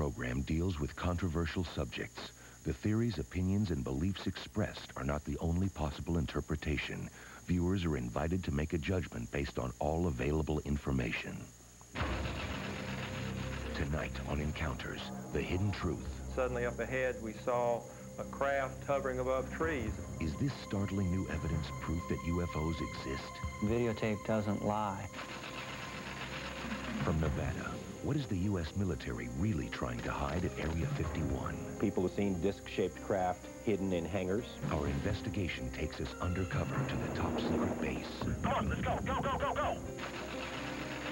program deals with controversial subjects. The theories, opinions, and beliefs expressed are not the only possible interpretation. Viewers are invited to make a judgment based on all available information. Tonight on Encounters, the hidden truth. Suddenly up ahead, we saw a craft hovering above trees. Is this startling new evidence proof that UFOs exist? Videotape doesn't lie. From Nevada, what is the U.S. military really trying to hide at Area 51? People have seen disc-shaped craft hidden in hangars. Our investigation takes us undercover to the top secret base. Come on, let's go, go, go, go, go!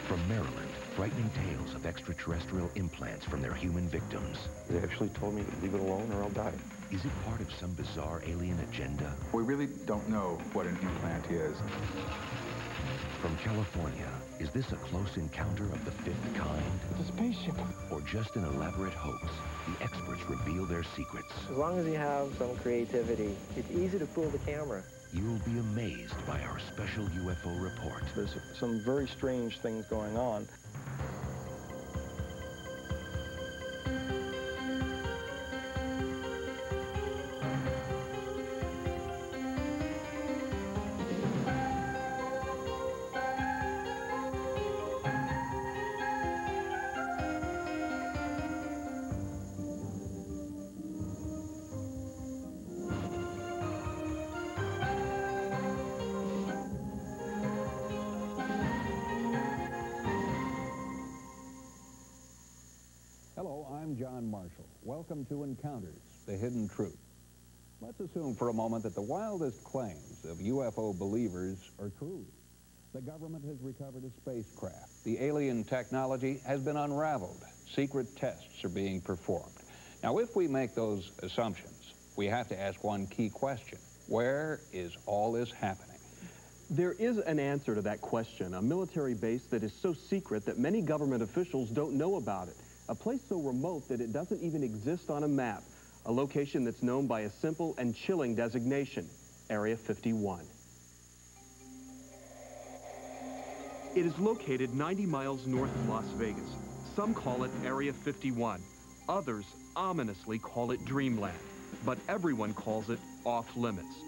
From Maryland, frightening tales of extraterrestrial implants from their human victims. They actually told me to leave it alone or I'll die. Is it part of some bizarre alien agenda? We really don't know what an implant is. From California, is this a close encounter of the fifth kind? It's a spaceship. Or just an elaborate hoax? The experts reveal their secrets. As long as you have some creativity, it's easy to fool the camera. You'll be amazed by our special UFO report. There's some very strange things going on. Hello, I'm John Marshall. Welcome to Encounters, the Hidden Truth. Let's assume for a moment that the wildest claims of UFO believers are true. The government has recovered a spacecraft. The alien technology has been unraveled. Secret tests are being performed. Now, if we make those assumptions, we have to ask one key question. Where is all this happening? There is an answer to that question, a military base that is so secret that many government officials don't know about it. A place so remote that it doesn't even exist on a map. A location that's known by a simple and chilling designation, Area 51. It is located 90 miles north of Las Vegas. Some call it Area 51. Others ominously call it Dreamland. But everyone calls it off limits.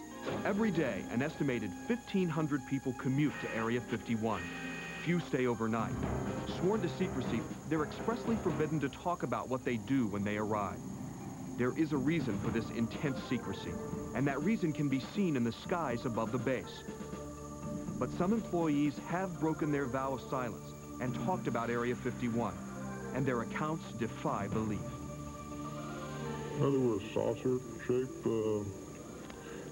Every day, an estimated 1,500 people commute to Area 51. Few stay overnight. Sworn to secrecy, they're expressly forbidden to talk about what they do when they arrive. There is a reason for this intense secrecy, and that reason can be seen in the skies above the base. But some employees have broken their vow of silence and talked about Area 51, and their accounts defy belief. Well, they were saucer-shaped,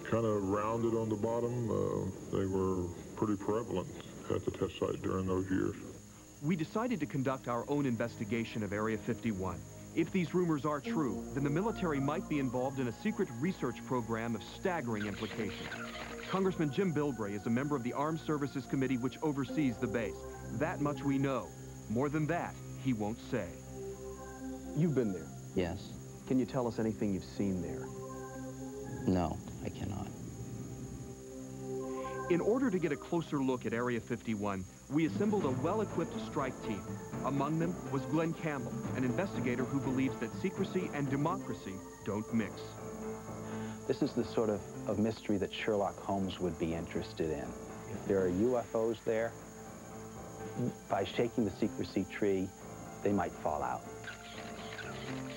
kind of rounded on the bottom. They were pretty prevalent at the test site during those years. We decided to conduct our own investigation of Area 51. If these rumors are true, then the military might be involved in a secret research program of staggering implications. Congressman Jim Bilbray is a member of the Armed Services Committee which oversees the base. That much we know. More than that, he won't say. You've been there? Yes. Can you tell us anything you've seen there? No, I cannot. In order to get a closer look at Area 51, we assembled a well-equipped strike team. Among them was Glenn Campbell, an investigator who believes that secrecy and democracy don't mix. This is the sort of mystery that Sherlock Holmes would be interested in. If there are UFOs there, by shaking the secrecy tree, they might fall out.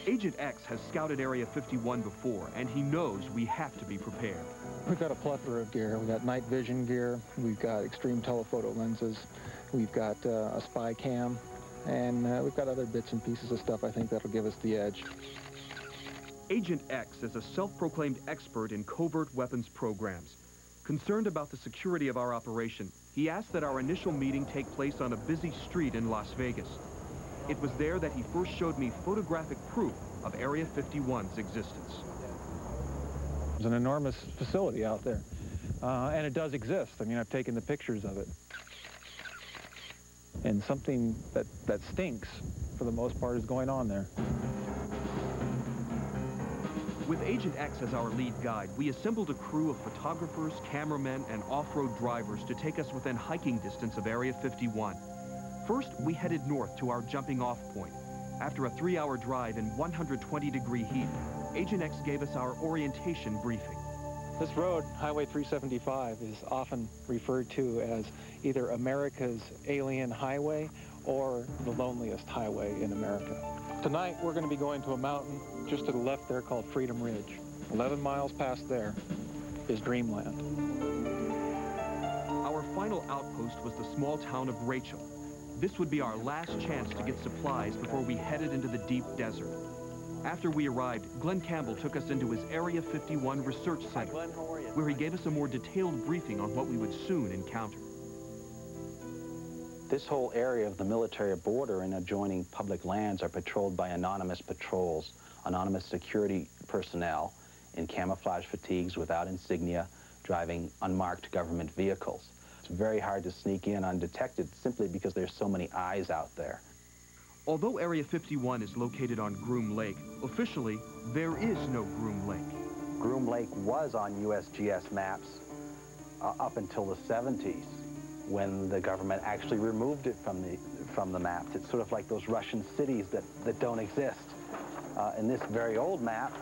Agent X has scouted Area 51 before, and he knows we have to be prepared. We've got a plethora of gear. We've got night vision gear. We've got extreme telephoto lenses. We've got a spy cam. And we've got other bits and pieces of stuff I think that'll give us the edge. Agent X is a self-proclaimed expert in covert weapons programs. Concerned about the security of our operation, he asked that our initial meeting take place on a busy street in Las Vegas. It was there that he first showed me photographic proof of Area 51's existence. There's an enormous facility out there, and it does exist. I mean, I've taken the pictures of it. And something that stinks, for the most part, is going on there. With Agent X as our lead guide, we assembled a crew of photographers, cameramen, and off-road drivers to take us within hiking distance of Area 51. First, we headed north to our jumping-off point. After a 3-hour drive in 120-degree heat, Agent X gave us our orientation briefing. This road, Highway 375, is often referred to as either America's alien highway or the loneliest highway in America. Tonight, we're going to be going to a mountain just to the left there called Freedom Ridge. 11 miles past there is Dreamland. Our final outpost was the small town of Rachel. This would be our last chance to get supplies before we headed into the deep desert. After we arrived, Glenn Campbell took us into his Area 51 Research Center, where he gave us a more detailed briefing on what we would soon encounter. This whole area of the military border and adjoining public lands are patrolled by anonymous patrols, anonymous security personnel in camouflage fatigues without insignia, driving unmarked government vehicles. It's very hard to sneak in undetected simply because there's so many eyes out there. Although Area 51 is located on Groom Lake, officially, there is no Groom Lake. Groom Lake was on USGS maps up until the 70s, when the government actually removed it from the maps. It's sort of like those Russian cities that don't exist. In this very old map,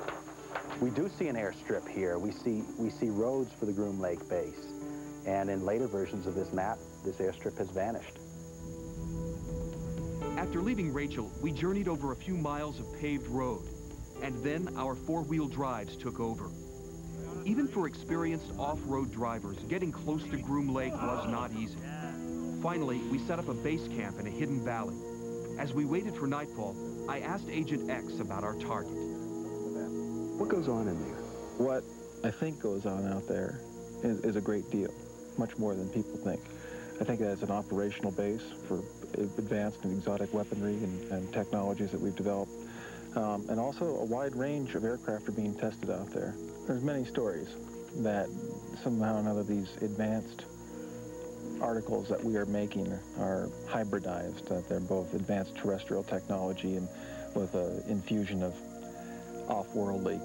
we do see an airstrip here. We see roads for the Groom Lake base. And in later versions of this map, this airstrip has vanished. After leaving Rachel, we journeyed over a few miles of paved road, and then our four-wheel drives took over. Even for experienced off-road drivers, getting close to Groom Lake was not easy. Finally, we set up a base camp in a hidden valley. As we waited for nightfall, I asked Agent X about our target. What goes on in there? What I think goes on out there is a great deal, much more than people think. I think that it's an operational base for advanced and exotic weaponry and technologies that we've developed. And also a wide range of aircraft are being tested out there. There's many stories that somehow or another these advanced articles that we are making are hybridized, that they're both advanced terrestrial technology and with an infusion of off-worldly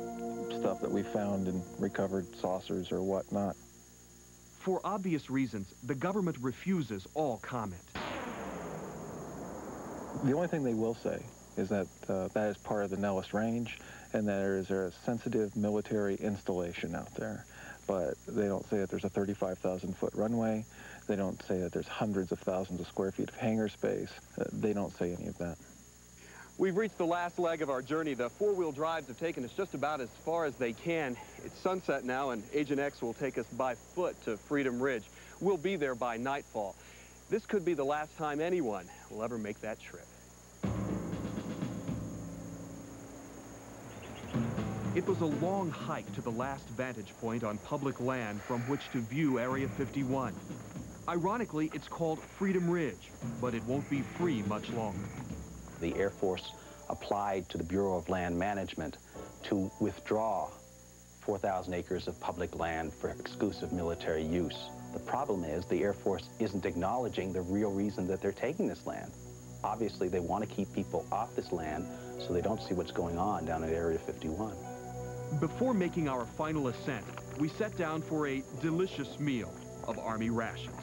stuff that we found in recovered saucers or whatnot. For obvious reasons, the government refuses all comment. The only thing they will say is that that is part of the Nellis Range and that there is a sensitive military installation out there. But they don't say that there's a 35,000-foot runway. They don't say that there's hundreds of thousands of square feet of hangar space. They don't say any of that. We've reached the last leg of our journey. The four-wheel drives have taken us just about as far as they can. It's sunset now, and Agent X will take us by foot to Freedom Ridge. We'll be there by nightfall. This could be the last time anyone will ever make that trip. It was a long hike to the last vantage point on public land from which to view Area 51. Ironically, it's called Freedom Ridge, but it won't be free much longer. The Air Force applied to the Bureau of Land Management to withdraw 4,000 acres of public land for exclusive military use. The problem is the Air Force isn't acknowledging the real reason that they're taking this land. Obviously, they want to keep people off this land so they don't see what's going on down at Area 51. Before making our final ascent, we sat down for a delicious meal of Army rations.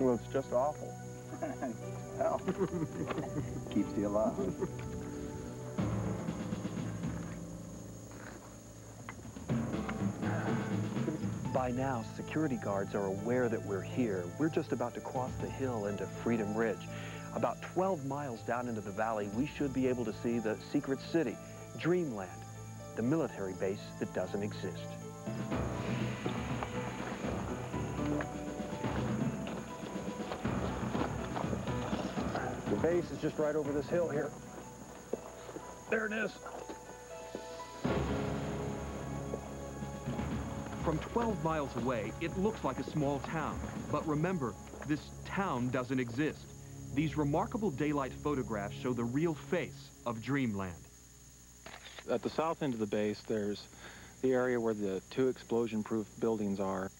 Well, it's just awful. Hell, keeps you alive. By now, security guards are aware that we're here. We're just about to cross the hill into Freedom Ridge. About 12 miles down into the valley, we should be able to see the secret city, Dreamland, the military base that doesn't exist. The base is just right over this hill here. There it is. From 12 miles away, it looks like a small town. But remember, this town doesn't exist. These remarkable daylight photographs show the real face of Dreamland. At the south end of the base, there's the area where the two explosion-proof buildings are.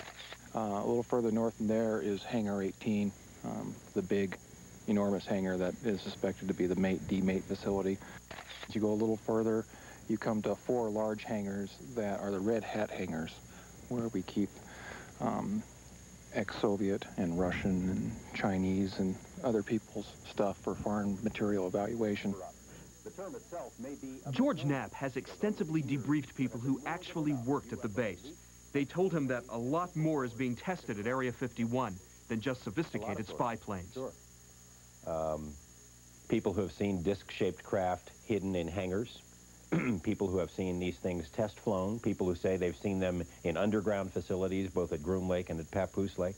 A little further north from there is Hangar 18, the big, enormous hangar that is suspected to be the demate facility. As you go a little further, you come to 4 large hangars that are the Red Hat hangars, where we keep ex-Soviet and Russian and Chinese and other people's stuff for foreign material evaluation. The term itself may be... George Knapp has extensively debriefed people who actually worked at the base. They told him that a lot more is being tested at Area 51 than just sophisticated spy planes. Sure. People who have seen disc-shaped craft hidden in hangars, people who have seen these things test flown, people who say they've seen them in underground facilities, both at Groom Lake and at Papoose Lake,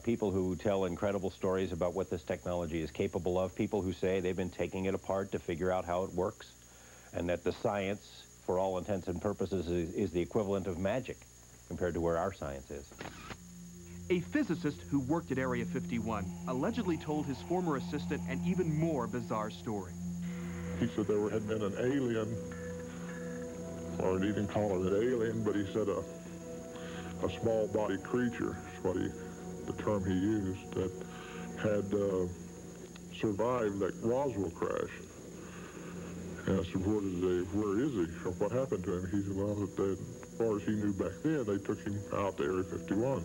people who tell incredible stories about what this technology is capable of, people who say they've been taking it apart to figure out how it works, and that the science, for all intents and purposes, is the equivalent of magic compared to where our science is. A physicist who worked at Area 51 allegedly told his former assistant an even more bizarre story. He said there had been an alien, or he didn't call it an alien, but he said a small-bodied creature, is what the term he used, that had survived that Roswell crash. And I said, where is he? Or what happened to him? He said, well, as far as he knew back then, they took him out to Area 51.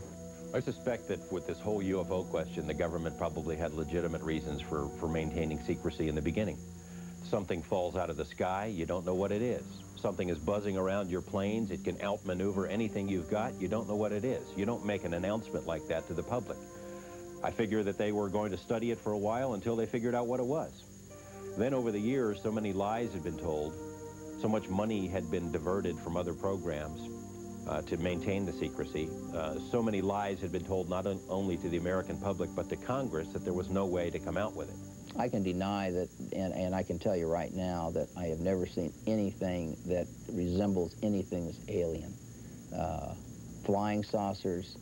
I suspect that with this whole UFO question, the government probably had legitimate reasons for maintaining secrecy in the beginning. Something falls out of the sky, you don't know what it is. Something is buzzing around your planes, it can outmaneuver anything you've got, you don't know what it is. You don't make an announcement like that to the public. I figure that they were going to study it for a while until they figured out what it was. Then over the years, so many lies had been told, so much money had been diverted from other programs to maintain the secrecy. So many lies had been told not only to the American public, but to Congress, that there was no way to come out with it. I can deny that, and I can tell you right now that I have never seen anything that resembles anything that's alien. Flying saucers,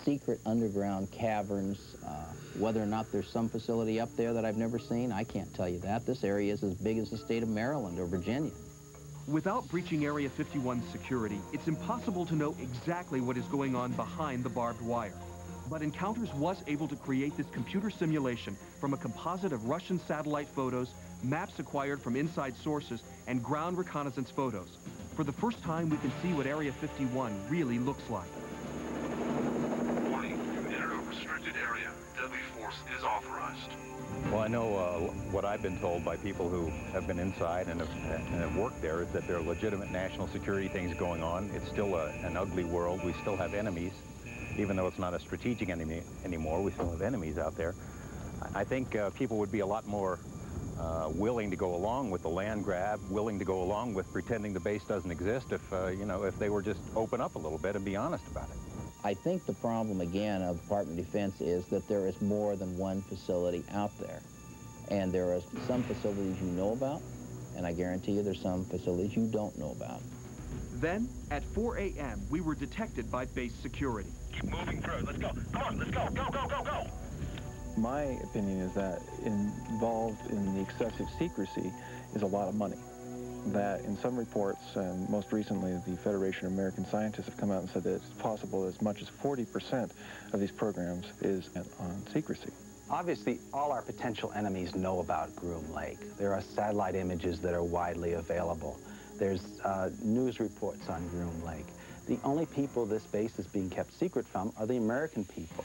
secret underground caverns, whether or not there's some facility up there that I've never seen, I can't tell you that. This area is as big as the state of Maryland or Virginia. Without breaching Area 51's security, it's impossible to know exactly what is going on behind the barbed wire. But Encounters was able to create this computer simulation from a composite of Russian satellite photos, maps acquired from inside sources, and ground reconnaissance photos. For the first time, we can see what Area 51 really looks like. Warning, you entered a restricted area. Deadly force is authorized. Well, I know what I've been told by people who have been inside and have worked there is that there are legitimate national security things going on. It's still an ugly world. We still have enemies. Even though it's not a strategic enemy anymore, we still have enemies out there. I think people would be a lot more willing to go along with the land grab, willing to go along with pretending the base doesn't exist if, if they were just open up a little bit and be honest about it. I think the problem, again, of the Department of Defense is that there is more than one facility out there. And there are some facilities you know about, and I guarantee you there's some facilities you don't know about. Then, at 4 a.m., we were detected by base security. Keep moving through. Let's go. Come on, let's go. Go, go, go, go. My opinion is that involved in the excessive secrecy is a lot of money. That in some reports, and most recently the Federation of American Scientists have come out and said that it's possible that as much as 40% of these programs is on secrecy. Obviously, all our potential enemies know about Groom Lake. There are satellite images that are widely available. There's news reports on Groom Lake. The only people this base is being kept secret from are the American people.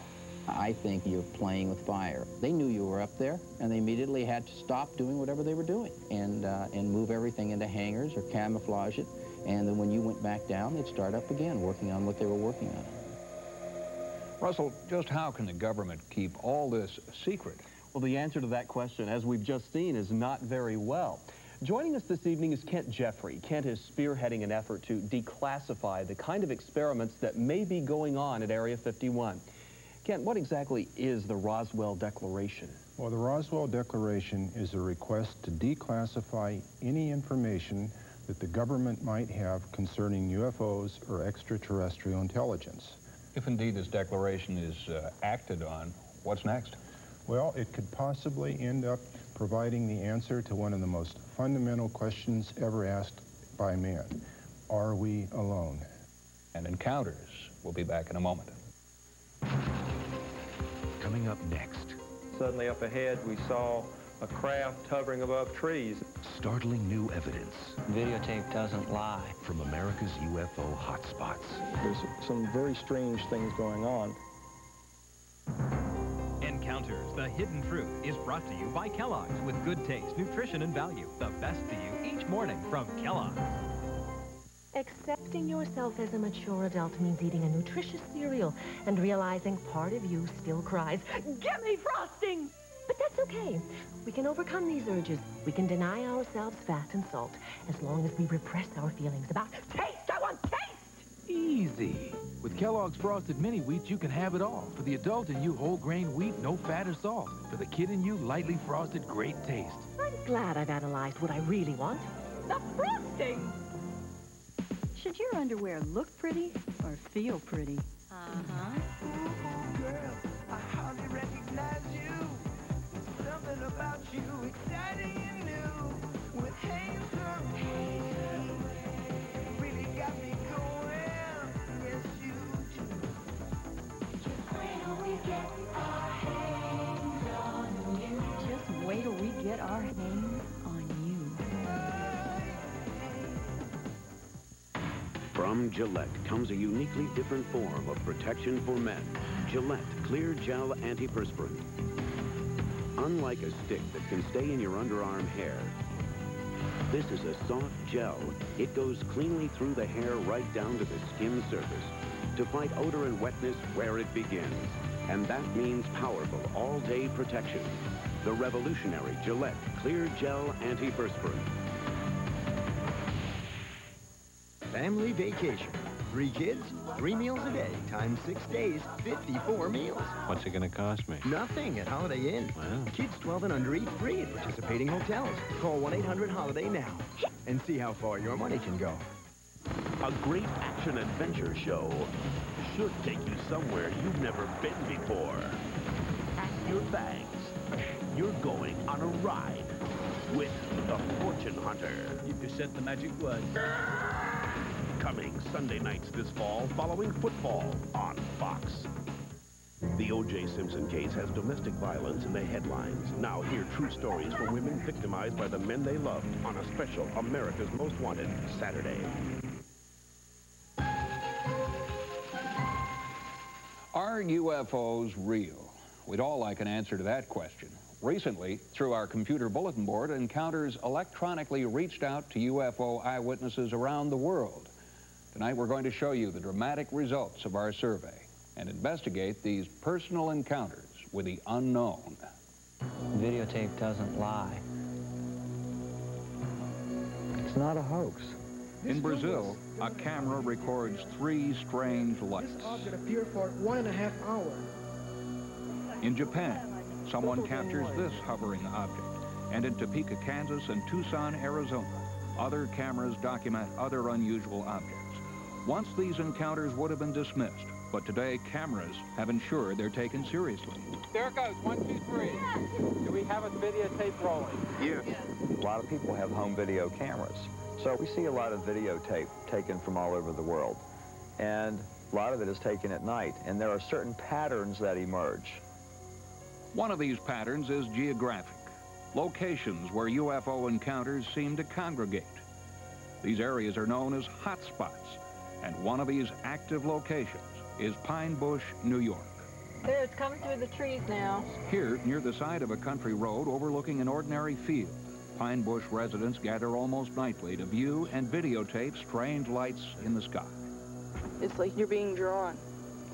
I think you're playing with fire. They knew you were up there, and they immediately had to stop doing whatever they were doing and move everything into hangars or camouflage it. And then when you went back down, they'd start up again, working on what they were working on. Russell, just how can the government keep all this secret? Well, the answer to that question, as we've just seen, is not very well. Joining us this evening is Kent Jeffrey. Kent is spearheading an effort to declassify the kind of experiments that may be going on at Area 51. Kent, what exactly is the Roswell Declaration? Well, the Roswell Declaration is a request to declassify any information that the government might have concerning UFOs or extraterrestrial intelligence. If indeed this declaration is acted on, what's next? Well, it could possibly end up providing the answer to one of the most fundamental questions ever asked by man. Are we alone? And Encounters will be back in a moment. Coming up next. Suddenly up ahead, we saw a craft hovering above trees. Startling new evidence. Videotape doesn't lie. From America's UFO hotspots. There's some very strange things going on. Encounters, The Hidden Truth is brought to you by Kellogg's with good taste, nutrition, and value. The best to you each morning from Kellogg's. Accepting yourself as a mature adult means eating a nutritious cereal and realizing part of you still cries, "Give me frosting!" But that's okay. We can overcome these urges. We can deny ourselves fat and salt as long as we repress our feelings about taste. I want taste! Easy. With Kellogg's Frosted Mini Wheats, you can have it all. For the adult in you, whole grain wheat, no fat or salt. For the kid in you, lightly frosted, great taste. I'm glad I've analyzed what I really want. The frosting! Should your underwear look pretty or feel pretty? Uh-huh. Girl, I hardly recognize you. Something about you exciting and new. With handsome hair, really got me going. Yes, you do. Just wait till we get our hands on you. Just wait till we get our hands on you. From Gillette comes a uniquely different form of protection for men. Gillette Clear Gel Antiperspirant. Unlike a stick that can stay in your underarm hair, this is a soft gel. It goes cleanly through the hair right down to the skin surface to fight odor and wetness where it begins. And that means powerful all-day protection. The revolutionary Gillette Clear Gel Antiperspirant. Family vacation. 3 kids, 3 meals a day, times 6 days, 54 meals. What's it going to cost me? Nothing at Holiday Inn. Wow. Kids 12 and under eat free at participating hotels. Call 1-800-HOLIDAY now and see how far your money can go. A great action-adventure show should take you somewhere you've never been before. Pack your bags. You're going on a ride with the Fortune Hunter. You just said the magic word. Coming Sunday nights this fall following football on Fox. The O.J. Simpson case has domestic violence in the headlines. Now hear true stories from women victimized by the men they loved on a special America's Most Wanted Saturday. Are UFOs real? We'd all like an answer to that question. Recently, through our computer bulletin board, Encounters electronically reached out to UFO eyewitnesses around the world. Tonight, we're going to show you the dramatic results of our survey and investigate these personal encounters with the unknown. Videotape doesn't lie. It's not a hoax. In Brazil, a camera records 3 strange lights. This object appeared for 1.5 hours. In Japan, someone captures this hovering object. And in Topeka, Kansas and Tucson, Arizona, other cameras document other unusual objects. Once these encounters would have been dismissed, but today cameras have ensured they're taken seriously. There it goes, 1, 2, 3. Do we have a videotape rolling? Yes. A lot of people have home video cameras. So we see a lot of videotape taken from all over the world. And a lot of it is taken at night. And there are certain patterns that emerge. One of these patterns is geographic. Locations where UFO encounters seem to congregate. These areas are known as hotspots. And one of these active locations is Pine Bush, New York. There, it's coming through the trees now. Here, near the side of a country road overlooking an ordinary field, Pine Bush residents gather almost nightly to view and videotape strange lights in the sky. It's like you're being drawn.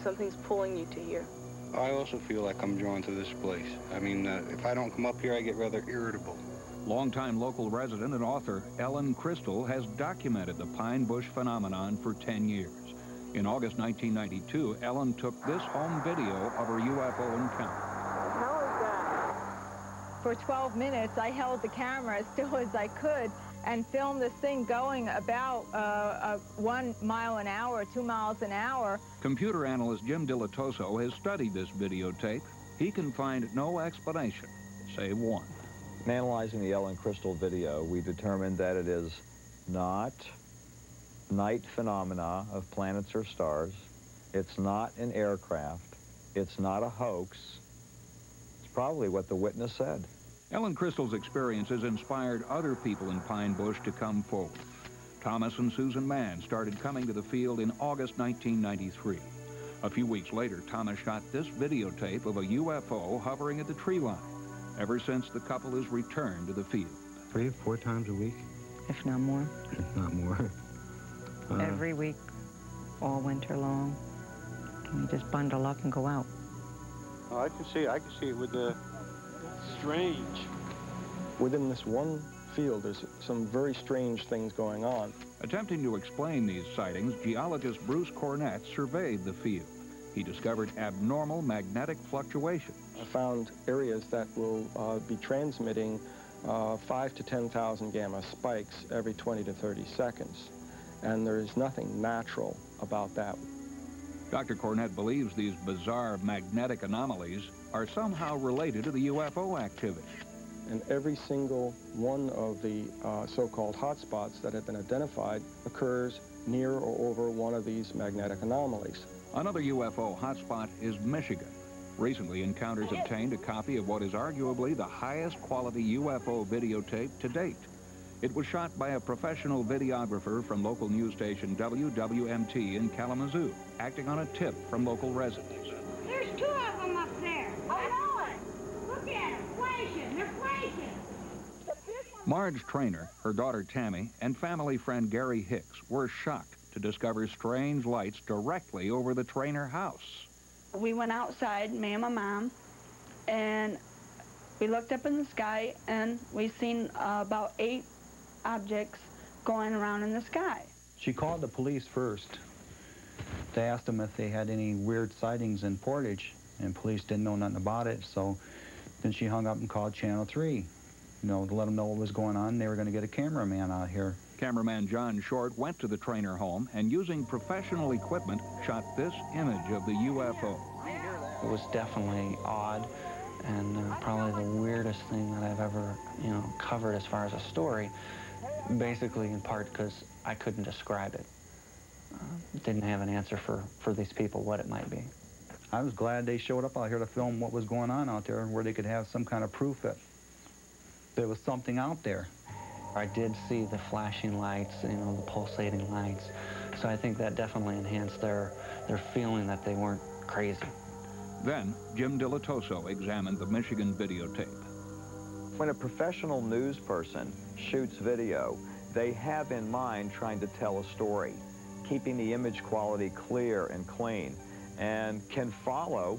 Something's pulling you to here. I also feel like I'm drawn to this place. I mean, if I don't come up here, I get rather irritable. Longtime local resident and author Ellen Crystal has documented the Pine Bush phenomenon for 10 years. In August 1992, Ellen took this home video of her UFO encounter. How is that? For 12 minutes, I held the camera as still as I could and filmed this thing going about 1 mile an hour, 2 miles an hour. Computer analyst Jim Dilatoso has studied this videotape. He can find no explanation, save one. In analyzing the Ellen Crystal video, we determined that it is not night phenomena of planets or stars. It's not an aircraft. It's not a hoax. It's probably what the witness said. Ellen Crystal's experiences inspired other people in Pine Bush to come forward. Thomas and Susan Mann started coming to the field in August 1993. A few weeks later, Thomas shot this videotape of a UFO hovering at the tree line. Ever since, the couple has returned to the field. 3 or 4 times a week? If not more. If not more. Every week, all winter long. We just bundle up and go out. Oh, I can see it with the strange. Within this one field, there's some very strange things going on. Attempting to explain these sightings, geologist Bruce Cornett surveyed the field. He discovered abnormal magnetic fluctuations. I found areas that will be transmitting 5 to 10,000 gamma spikes every 20 to 30 seconds. And there's nothing natural about that. Dr. Cornett believes these bizarre magnetic anomalies are somehow related to the UFO activity. And every single one of the so-called hotspots that have been identified occurs near or over one of these magnetic anomalies. Another UFO hotspot is Michigan. Recently, Encounters obtained a copy of what is arguably the highest quality UFO videotape to date. It was shot by a professional videographer from local news station WWMT in Kalamazoo, acting on a tip from local residents. There's 2 of them up there. I know it. Look at them, flashing. They're flashing. Marge Traynor, her daughter Tammy, and family friend Gary Hicks were shocked to discover strange lights directly over the Traynor house. We went outside, me and my mom, and we looked up in the sky, and we seen about 8 objects going around in the sky. She called the police first. They asked them if they had any weird sightings in Portage, and police didn't know nothing about it, so then she hung up and called Channel 3, to let them know what was going on. They were going to get a cameraman out here. Cameraman John Short went to the Traynor home and, using professional equipment, shot this image of the UFO. It was definitely odd and probably the weirdest thing that I've ever, covered as far as a story, basically in part because I couldn't describe it. Didn't have an answer for these people what it might be. I was glad they showed up out here to film what was going on out there, where they could have some kind of proof that there was something out there. I did see the flashing lights, the pulsating lights, so I think that definitely enhanced their feeling that they weren't crazy. Then, Jim Dilatoso examined the Michigan videotape. When a professional news person shoots video, they have in mind trying to tell a story, keeping the image quality clear and clean, and can follow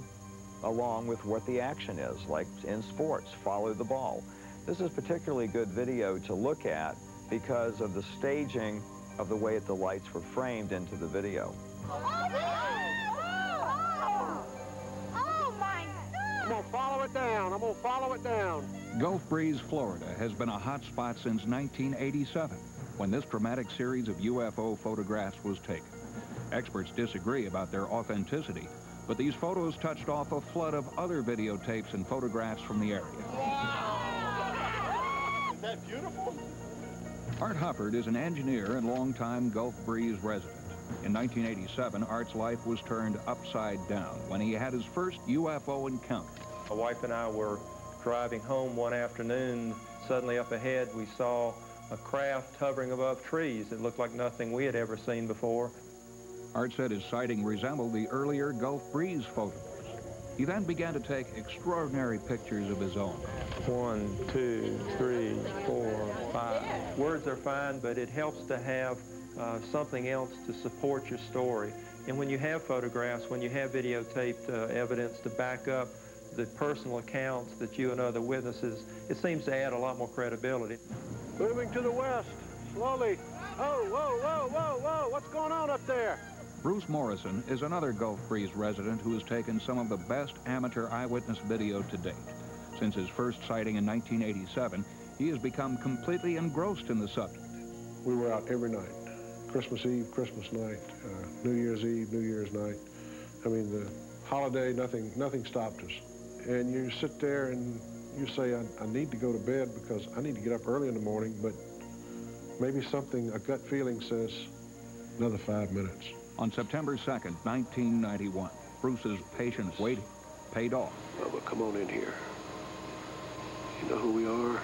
along with what the action is, like in sports, follow the ball. This is particularly good video to look at because of the staging of the way the lights were framed into the video. Oh, my God! I'm gonna follow it down. I'm gonna follow it down. Gulf Breeze, Florida has been a hot spot since 1987, when this dramatic series of UFO photographs was taken. Experts disagree about their authenticity, but these photos touched off a flood of other videotapes and photographs from the area. Wow! Is that beautiful? Art Hufford is an engineer and longtime Gulf Breeze resident. In 1987, Art's life was turned upside down when he had his first UFO encounter. My wife and I were driving home one afternoon. Suddenly up ahead, we saw a craft hovering above trees. It looked like nothing we had ever seen before. Art said his sighting resembled the earlier Gulf Breeze photos. He then began to take extraordinary pictures of his own. 1, 2, 3, 4, 5. Words are fine, but it helps to have something else to support your story. And when you have photographs, when you have videotaped evidence to back up the personal accounts that you and other witnesses, it seems to add a lot more credibility. Moving to the west, slowly. Oh, whoa, whoa, whoa, whoa, what's going on up there? Bruce Morrison is another Gulf Breeze resident who has taken some of the best amateur eyewitness video to date. Since his first sighting in 1987, he has become completely engrossed in the subject. We were out every night, Christmas Eve, Christmas night, New Year's Eve, New Year's night. I mean, the holiday, nothing stopped us. And you sit there and you say, I need to go to bed because I need to get up early in the morning, but maybe a gut feeling says, another 5 minutes. On September 2nd, 1991, Bruce's patience waiting paid off. Bubba, come on in here. You know who we are?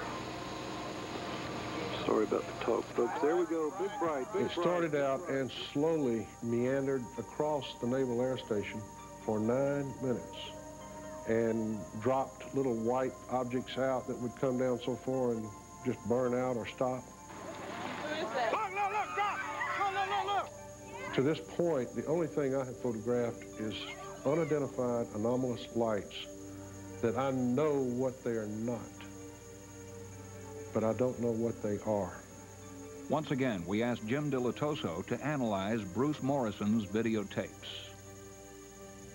Sorry about the talk, folks. There we go. Big bright, big bright. It started out and slowly meandered across the Naval Air Station for 9 minutes and dropped little white objects out that would come down so far and just burn out or stop. Look, drop! Look! To this point, the only thing I have photographed is unidentified anomalous lights that I know what they are not, but I don't know what they are. Once again, we asked Jim Dilatoso to analyze Bruce Morrison's videotapes.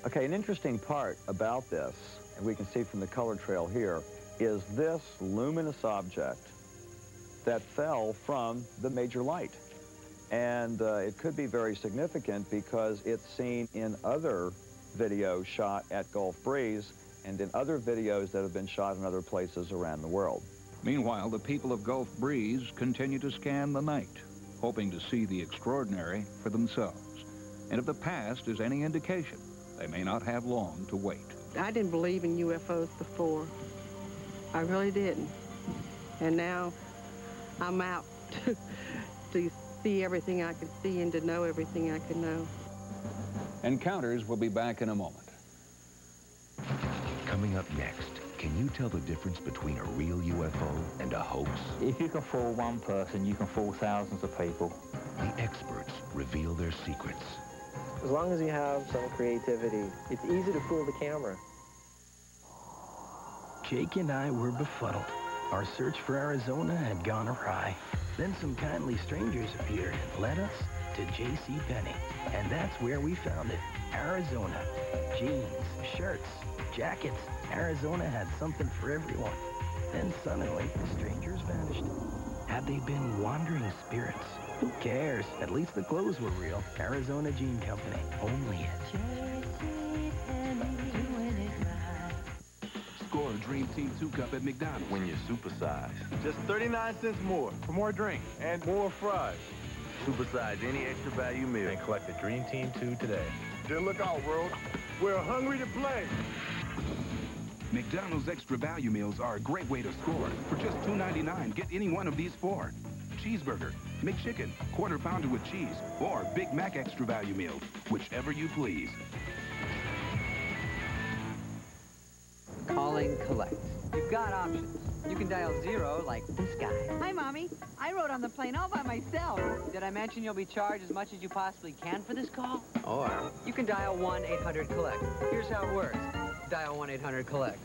Okay, an interesting part about this, and we can see from the color trail here, is this luminous object that fell from the major light. And it could be very significant because it's seen in other videos shot at Gulf Breeze and in other videos that have been shot in other places around the world. Meanwhile, the people of Gulf Breeze continue to scan the night, hoping to see the extraordinary for themselves. And if the past is any indication, they may not have long to wait. I didn't believe in UFOs before. I really didn't. And now I'm out to see everything I can see and to know everything I can know. Encounters will be back in a moment. Coming up next, can you tell the difference between a real UFO and a hoax? If you can fool one person, you can fool thousands of people. The experts reveal their secrets. As long as you have some creativity, it's easy to fool the camera. Jake and I were befuddled. Our search for Arizona had gone awry. Then some kindly strangers appeared and led us to J.C. Penney. And that's where we found it, Arizona. Jeans, shirts, jackets. Arizona had something for everyone. Then suddenly, the strangers vanished. Had they been wandering spirits? Who cares? At least the clothes were real. Arizona Jean Company. Only at J.C. Penney. Doing it right. Score a Dream Team 2-Cup at McDonald's when you're supersized. Just 39 cents more for more drinks and more fries. Supersize any extra value meal and collect the Dream Team 2 today. Then look out, world. We're hungry to play. McDonald's extra value meals are a great way to score. For just $2.99, get any one of these four. Cheeseburger, McChicken, quarter pounder with cheese, or Big Mac extra value meals, whichever you please. Calling collect. You've got options. You can dial 0 like this guy. Hi, Mommy. I rode on the plane all by myself. Did I mention you'll be charged as much as you possibly can for this call? Or you can dial 1-800-COLLECT. Here's how it works. Dial 1-800-COLLECT.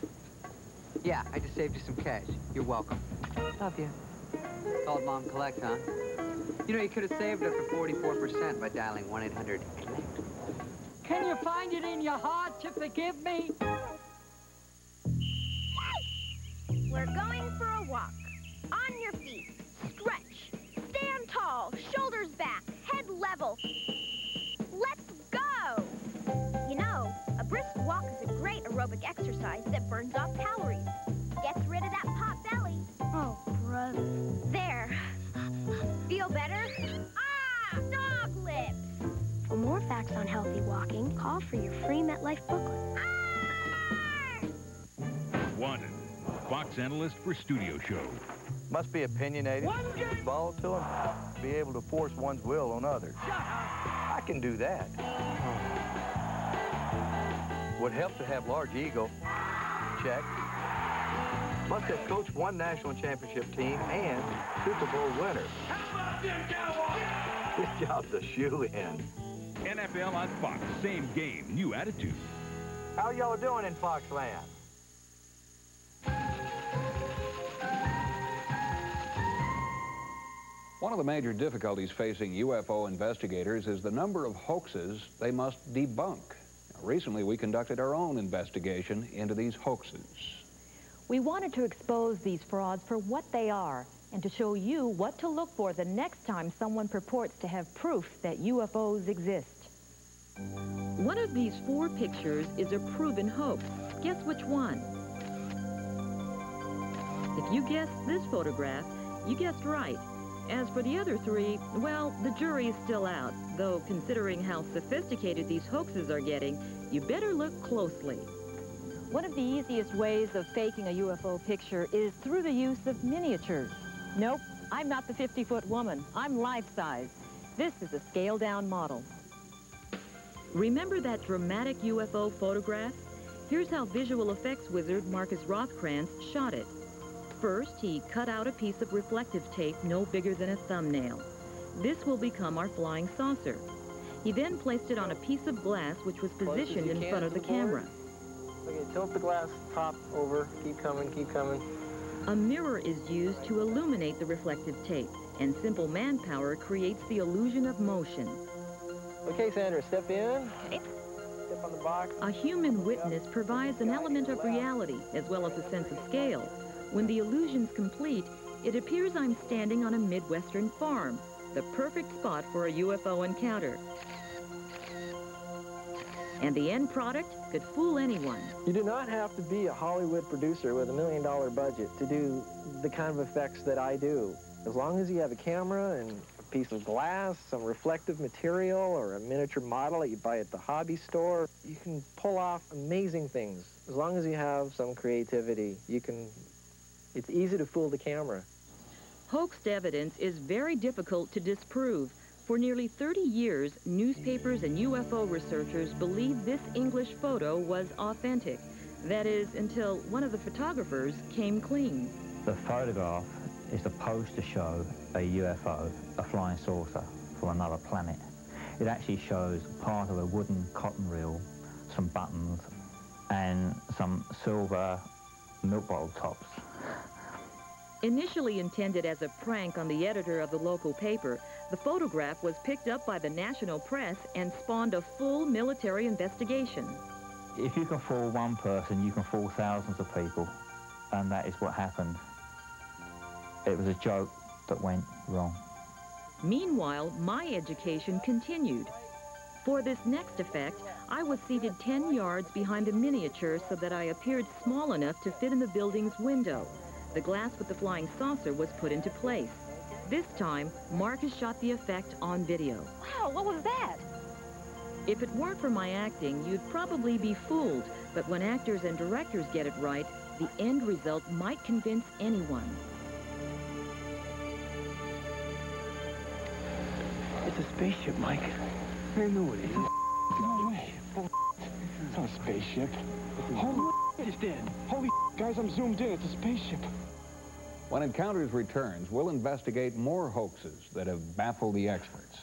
Yeah, I just saved you some cash. You're welcome. Love you. Called Mom Collect, huh? You know, you could have saved up to 44% by dialing 1-800-COLLECT. Can you find it in your heart to forgive me? We're going for a walk. On your feet. Stretch. Stand tall. Shoulders back. Head level. Let's go! You know, a brisk walk is a great aerobic exercise that burns off calories. Gets rid of that pot belly. Oh, brother. There. Feel better? Ah! Dog lips! For more facts on healthy walking, call for your free MetLife booklet. Wanted. Fox analyst for studio show. Must be opinionated, volatile, and be able to force one's will on others. I can do that. Would help to have large ego. Check. Must have coached one national championship team and Super Bowl winner. How about them Cowboys? This job's a shoe-in. NFL on Fox. Same game, new attitude. How y'all doing in Foxland? One of the major difficulties facing UFO investigators is the number of hoaxes they must debunk. Now, recently, we conducted our own investigation into these hoaxes. We wanted to expose these frauds for what they are and to show you what to look for the next time someone purports to have proof that UFOs exist. One of these 4 pictures is a proven hoax. Guess which one? If you guessed this photograph, you guessed right. As for the other 3, well, the jury is still out, though considering how sophisticated these hoaxes are getting, you better look closely. One of the easiest ways of faking a UFO picture is through the use of miniatures. Nope, I'm not the 50-foot woman. I'm life-size. This is a scaled-down model. Remember that dramatic UFO photograph? Here's how visual effects wizard Marcus Rothkrantz shot it. First, he cut out a piece of reflective tape no bigger than a thumbnail. This will become our flying saucer. He then placed it on a piece of glass which was positioned in front of the camera. Okay, tilt the glass top over. Keep coming, keep coming. A mirror is used to illuminate the reflective tape, and simple manpower creates the illusion of motion. Okay, Sandra, step in. Step on the box. A human witness provides an element of reality as well as a sense of scale. When the illusion's complete, it appears I'm standing on a Midwestern farm, the perfect spot for a UFO encounter. And the end product could fool anyone. You do not have to be a Hollywood producer with $1 million budget to do the kind of effects that I do. As long as you have a camera and a piece of glass, some reflective material, or a miniature model that you buy at the hobby store, you can pull off amazing things. As long as you have some creativity, it's easy to fool the camera. Hoaxed evidence is very difficult to disprove. For nearly 30 years, newspapers and UFO researchers believed this English photo was authentic. That is, until one of the photographers came clean. The photograph is supposed to show a UFO, a flying saucer, from another planet. It actually shows part of a wooden cotton reel, some buttons, and some silver milk bottle tops. Initially intended as a prank on the editor of the local paper, the photograph was picked up by the national press and spawned a full military investigation. If you can fool one person, you can fool thousands of people, and that is what happened. It was a joke that went wrong. Meanwhile, my education continued. For this next effect, I was seated 10 yards behind a miniature so that I appeared small enough to fit in the building's window. The glass with the flying saucer was put into place. This time, Marcus shot the effect on video. Wow, what was that? If it weren't for my acting, you'd probably be fooled. But when actors and directors get it right, the end result might convince anyone. It's a spaceship, Mike. I know it is. No way. It's not a spaceship. Holy it's dead. Holy guys, I'm zoomed in. It's a spaceship. When Encounters returns, we'll investigate more hoaxes that have baffled the experts.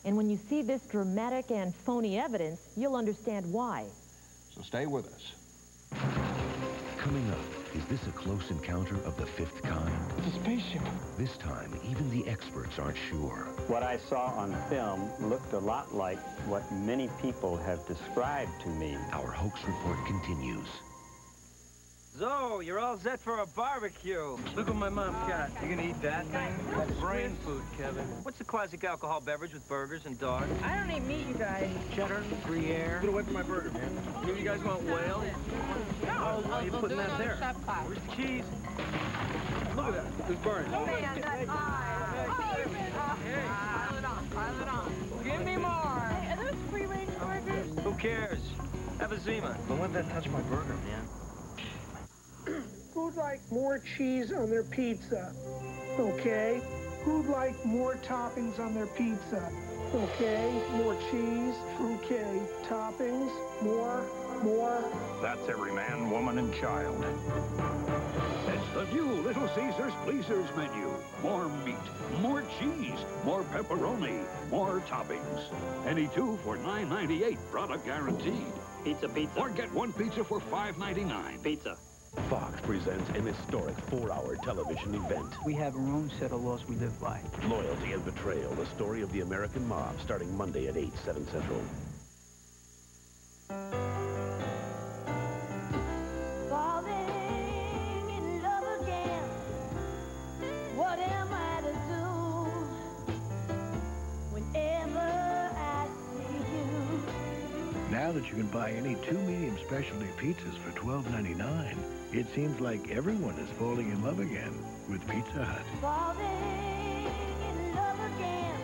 And when you see this dramatic and phony evidence, you'll understand why. So stay with us. Coming up, is this a close encounter of the fifth kind? It's a spaceship. This time, even the experts aren't sure. What I saw on film looked a lot like what many people have described to me. Our hoax report continues. So, you're all set for a barbecue. Look what my mom got. You gonna eat that thing? That's brain food, Kevin. What's the classic alcohol beverage with burgers and dogs? I don't eat meat, you guys. Cheddar, Gruyere. Get away from my burger, man. You guys want whale? No, Why are you putting that there? Where's the cheese? Look at that. It's burning. Pile it on, pile it on. Give me more. Hey, are those free-range burgers? Who cares? Have a Zima. Don't let that touch my burger, man. Who'd like more cheese on their pizza? Okay. Who'd like more toppings on their pizza? Okay. More cheese? Okay. Toppings? More? That's every man, woman, and child. It's the new Little Caesars Pleasers menu. More meat, more cheese, more pepperoni, more toppings. Any two for $9.98, product guaranteed. Pizza. Or get one pizza for $5.99. Pizza. Fox presents an historic 4-hour television event. We have our own set of laws we live by. Loyalty and Betrayal, the story of the American mob, starting Monday at 8, 7 Central. Falling in love again. What am I to do whenever I see you? Now that you can buy any 2 medium specialty pizzas for $12.99, it seems like everyone is falling in love again with Pizza Hut. Falling in love again.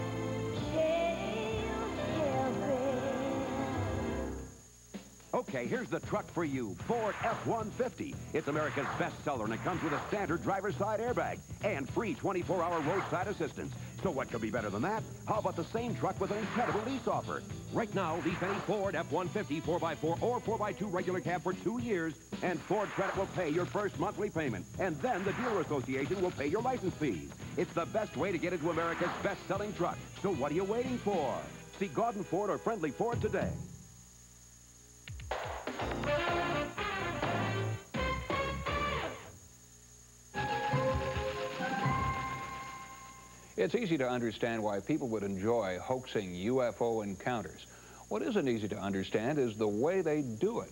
Okay, here's the truck for you, Ford F-150. It's America's bestseller, and it comes with a standard driver's side airbag and free 24-hour roadside assistance. So what could be better than that? How about the same truck with an incredible lease offer? Right now, lease any Ford F-150 4x4 or 4x2 regular cab for 2 years, and Ford Credit will pay your first monthly payment, and then the Dealer Association will pay your license fees. It's the best way to get into America's best-selling truck. So what are you waiting for? See Gordon Ford or Friendly Ford today. It's easy to understand why people would enjoy hoaxing UFO encounters. What isn't easy to understand is the way they do it.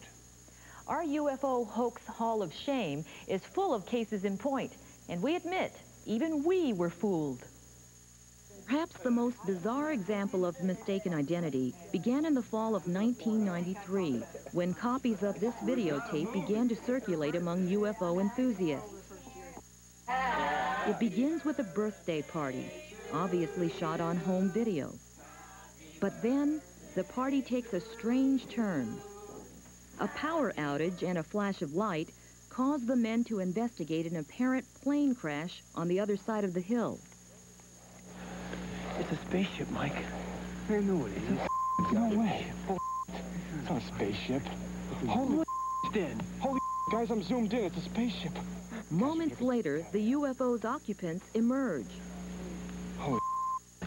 Our UFO hoax hall of shame is full of cases in point, and we admit, even we were fooled. Perhaps the most bizarre example of mistaken identity began in the fall of 1993, when copies of this videotape began to circulate among UFO enthusiasts. It begins with a birthday party, obviously shot on home video. But then, the party takes a strange turn. A power outage and a flash of light cause the men to investigate an apparent plane crash on the other side of the hill. It's a spaceship, Mike. I know it is. No way. It's not a spaceship. Holy it's dead. Holy guys, I'm zoomed in. It's a spaceship. Moments later, the UFO's occupants emerge. Holy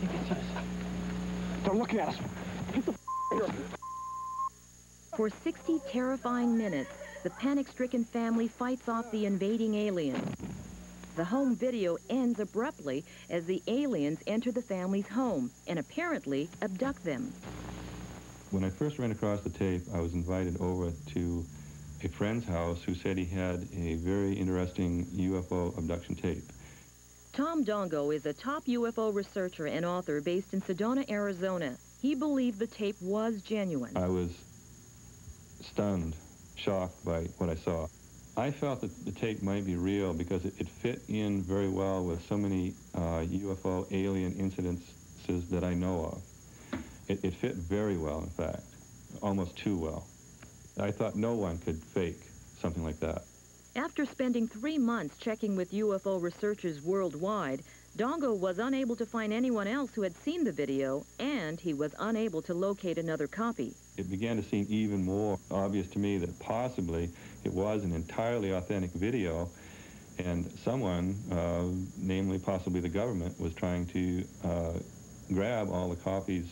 you can see this. They're looking at us. Get the here. For 60 terrifying minutes, the panic-stricken family fights off the invading aliens. The home video ends abruptly as the aliens enter the family's home and apparently abduct them. When I first ran across the tape, I was invited over to a friend's house who said he had a very interesting UFO abduction tape. Tom Dongo is a top UFO researcher and author based in Sedona, Arizona. He believed the tape was genuine. I was stunned, shocked by what I saw. I felt that the tape might be real because it fit in very well with so many UFO alien incidences that I know of. It fit very well, in fact, almost too well. I thought no one could fake something like that. After spending 3 months checking with UFO researchers worldwide, Dongo was unable to find anyone else who had seen the video, and he was unable to locate another copy. It began to seem even more obvious to me that possibly it was an entirely authentic video, and someone, namely possibly the government, was trying to grab all the copies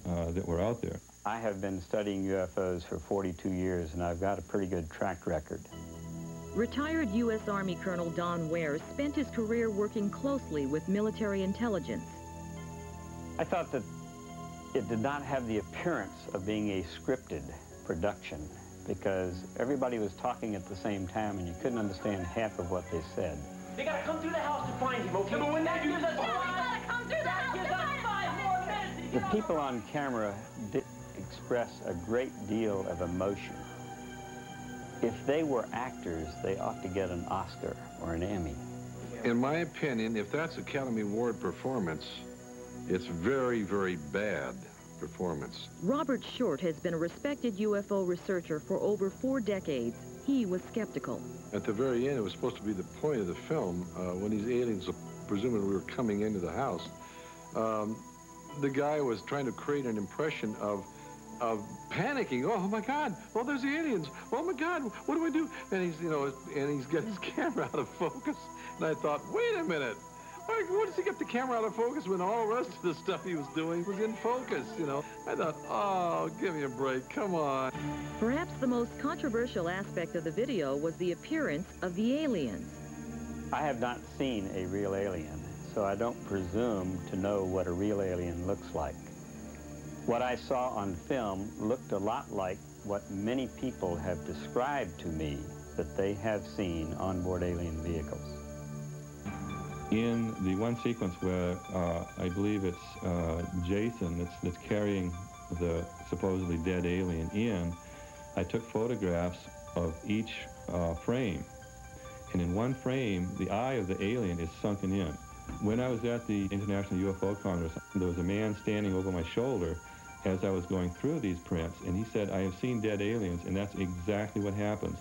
that were out there. I have been studying UFOs for 42 years, and I've got a pretty good track record. Retired U.S. Army Colonel Don Ware spent his career working closely with military intelligence. I thought that it did not have the appearance of being a scripted production because everybody was talking at the same time and you couldn't understand half of what they said. They gotta come through the house to find him, okay? But when that gives us the people on camera did express a great deal of emotion. If they were actors, they ought to get an Oscar or an Emmy. In my opinion, if that's Academy Award performance, it's very, very bad performance. Robert Short has been a respected UFO researcher for over 4 decades. He was skeptical. At the very end, it was supposed to be the point of the film, when these aliens presumably were coming into the house. The guy was trying to create an impression of panicking. Oh my God! Well, there's the aliens. Oh my God! What do I do? And he's, you know, and he's got his camera out of focus. And I thought, wait a minute. What does he get the camera out of focus when all the rest of the stuff he was doing was in focus? You know, I thought, oh, give me a break. Come on. Perhaps the most controversial aspect of the video was the appearance of the aliens. I have not seen a real alien, so I don't presume to know what a real alien looks like. What I saw on film looked a lot like what many people have described to me that they have seen onboard alien vehicles. In the one sequence where I believe it's Jason that's carrying the supposedly dead alien in, I took photographs of each frame. And in one frame, the eye of the alien is sunken in. When I was at the International UFO Congress, there was a man standing over my shoulder as I was going through these prints, and he said, I have seen dead aliens, and that's exactly what happens.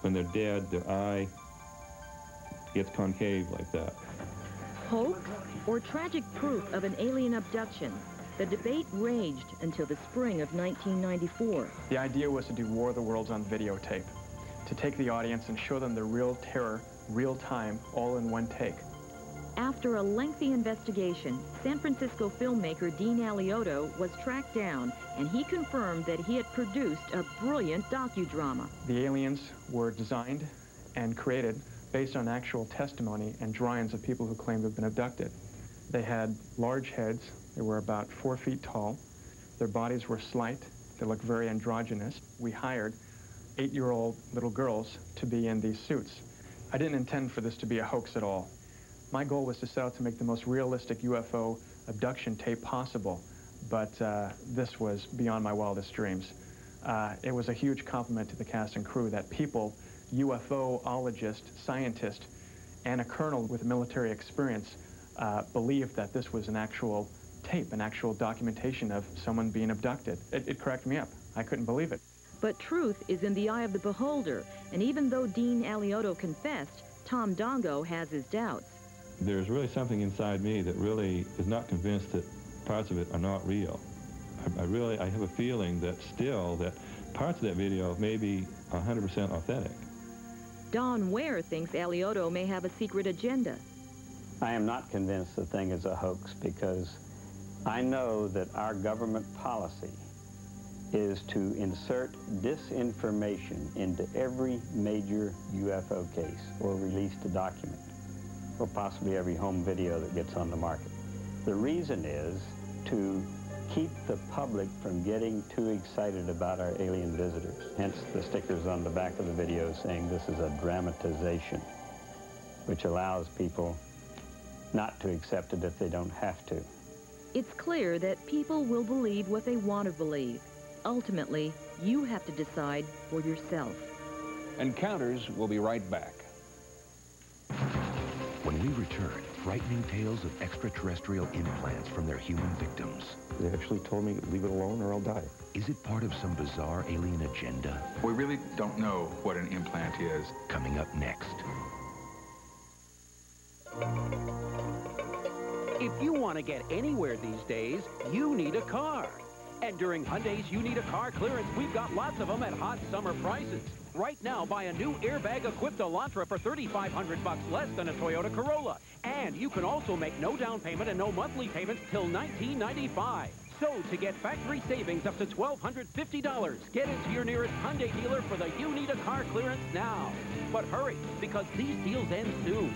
When they're dead, their eye gets concave like that. Hoax or tragic proof of an alien abduction? The debate raged until the spring of 1994. The idea was to do War of the Worlds on videotape, to take the audience and show them the real terror, real time, all in one take. After a lengthy investigation, San Francisco filmmaker Dean Alioto was tracked down, and he confirmed that he had produced a brilliant docudrama. The aliens were designed and created based on actual testimony and drawings of people who claimed to have been abducted. They had large heads. They were about 4 feet tall. Their bodies were slight. They looked very androgynous. We hired 8-year-old little girls to be in these suits. I didn't intend for this to be a hoax at all. My goal was to set out to make the most realistic UFO abduction tape possible, but this was beyond my wildest dreams. It was a huge compliment to the cast and crew that people, UFO-ologists, scientists, and a colonel with military experience believed that this was an actual tape, an actual documentation of someone being abducted. It cracked me up. I couldn't believe it. But truth is in the eye of the beholder, and even though Dean Alioto confessed, Tom Dongo has his doubts. There's really something inside me that really is not convinced that parts of it are not real. I have a feeling that still that parts of that video may be 100% authentic. Don Ware thinks Alioto may have a secret agenda. I am not convinced the thing is a hoax because I know that our government policy is to insert disinformation into every major UFO case or released a document, or possibly every home video that gets on the market. The reason is to keep the public from getting too excited about our alien visitors. Hence the stickers on the back of the video saying this is a dramatization, which allows people not to accept it if they don't have to. It's clear that people will believe what they want to believe. Ultimately, you have to decide for yourself. Encounters will be right back. When we return, frightening tales of extraterrestrial implants from their human victims. They actually told me, leave it alone or I'll die. Is it part of some bizarre alien agenda? We really don't know what an implant is. Coming up next. If you want to get anywhere these days, you need a car. And during Hyundai's You Need a Car clearance, we've got lots of them at hot summer prices. Right now, buy a new airbag-equipped Elantra for $3,500 less than a Toyota Corolla. And you can also make no down payment and no monthly payments till $1,995. So, to get factory savings up to $1,250, get into your nearest Hyundai dealer for the You Need a Car clearance now. But hurry, because these deals end soon.